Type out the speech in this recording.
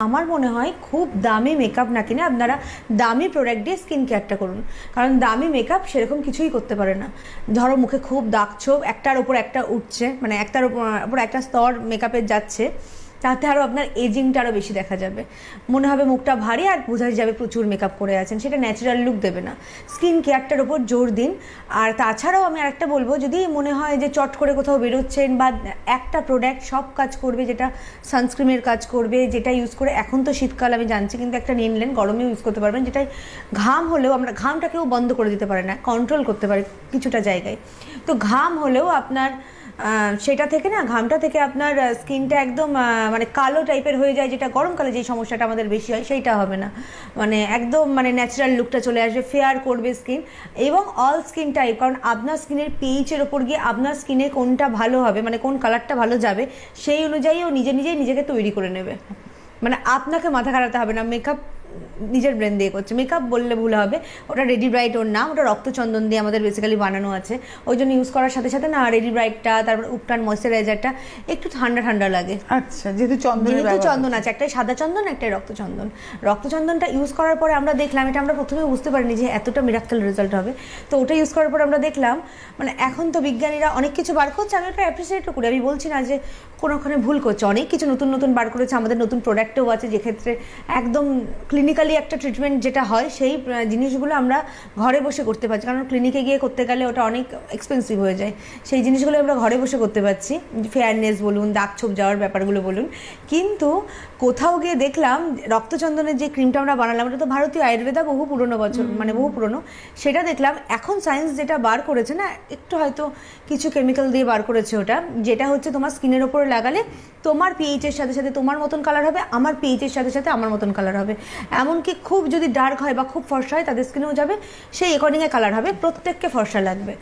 আমার মনে হয় খুব দামি মেকআপ না কিনে আপনারা দামি প্রোডাক্ট দিয়ে স্কিন কেয়ারটা করুন। কারণ দামি মেকআপ সেরকম কিছুই করতে পারে না। ধরো মুখে খুব দাগ ছোপ একটার ওপর একটা উঠছে, মানে একটার ওপর একটা স্তর মেকআপের যাচ্ছে, তাতে আরও আপনার এজিংটা আরও বেশি দেখা যাবে। মনে হবে মুখটা ভারী আর বোঝা যাবে প্রচুর মেকআপ করে আছেন, সেটা ন্যাচারাল লুক দেবে না। স্কিন কেয়ারটার ওপর জোর দিন। আর তাছাড়াও আমি আরেকটা বলবো, যদি মনে হয় যে চট করে কোথাও বেরোচ্ছেন বা একটা প্রোডাক্ট সব কাজ করবে, যেটা সানস্ক্রিনের কাজ করবে, যেটা ইউজ করে, এখন তো শীতকাল আমি জানছি, কিন্তু একটা নিয়ে নিলেন, গরমেও ইউজ করতে পারবেন, যেটাই ঘাম হলেও আমরা ঘামটাকেও বন্ধ করে দিতে পারে না, কন্ট্রোল করতে পারে কিছুটা জায়গায়। তো ঘাম হলেও আপনার সেটা থেকে না, ঘামটা থেকে আপনার স্কিনটা একদম মানে কালো টাইপের হয়ে যায়, যেটা গরমকালে যেই সমস্যাটা আমাদের বেশি হয় সেইটা হবে না। মানে একদম মানে ন্যাচারাল লুকটা চলে আসবে, ফেয়ার করবে স্কিন এবং অল স্কিন টাইপ। কারণ আপনার স্কিনের পিএইচের ওপর গিয়ে আপনার স্কিনে কোনটা ভালো হবে, মানে কোন কালারটা ভালো যাবে, সেই অনুযায়ী ও নিজেই নিজেকে তৈরি করে নেবে। মানে আপনাকে মাথা খাটাতে হবে না। মেকআপ নিজের ব্রেন দিয়ে করছে, মেকআপ বললে ভুল হবে, ওটা রেডি ব্রাইট ওর নাম, ওটা রক্তচন্দন দিয়ে আমাদের বেসিক্যালি বানানো আছে। ওই জন্য ইউজ করার সাথে সাথে না রেডি ব্রাইটটা, তারপর উপটান ময়েশ্চারাইজারটা একটু ঠান্ডা ঠান্ডা লাগে। আচ্ছা, যেহেতু চন্দন আছে, একটাই সাদা চন্দন, একটাই রক্তচন্দন। রক্তচন্দনটা ইউজ করার পরে আমরা দেখলাম, এটা আমরা প্রথমে বুঝতে পারিনি যে এতটা মিরাক্কেল রেজাল্ট হবে। তো ওটা ইউজ করার পর আমরা দেখলাম, মানে এখন তো বিজ্ঞানীরা অনেক কিছু বার করছে, আমি ওটা অ্যাপ্রিসিয়েটও করি, আমি বলছি না যে কোনোখানে ভুল করছে, অনেক কিছু নতুন নতুন বার করেছে, আমাদের নতুন প্রোডাক্টও আছে, যেক্ষেত্রে একদম ক্লিনিক্যালি একটা ট্রিটমেন্ট যেটা হয় সেই জিনিসগুলো আমরা ঘরে বসে করতে পারছি। কারণ ক্লিনিকে গিয়ে করতে গেলে ওটা অনেক এক্সপেন্সিভ হয়ে যায়, সেই জিনিসগুলো আমরা ঘরে বসে করতে পারছি। ফেয়ারনেস বলুন, দাগ ছোপ যাওয়ার ব্যাপারগুলো বলুন। কিন্তু কোথাও গিয়ে দেখলাম রক্তচন্দনের যে ক্রিমটা আমরা বানালাম, ওটা তো ভারতীয় আয়ুর্বেদা, বহু পুরনো বছর, মানে বহু পুরনো। সেটা দেখলাম এখন সায়েন্স যেটা বার করেছে না, একটু হয়তো কিছু কেমিক্যাল দিয়ে বার করেছে ওটা, যেটা হচ্ছে তোমার স্কিনের ওপরে লাগালে তোমার পিএইচের সাথে সাথে তোমার মতন কালার হবে, আমার পিএইচের সাথে সাথে আমার মতন কালার হবে। এমনকি খুব যদি ডার্ক হয় বা খুব ফর্সা হয় তাদের স্কিনেও যাবে, সেই অ্যাকর্ডিংয়ে কালার হবে, প্রত্যেককে ফর্সা লাগবে।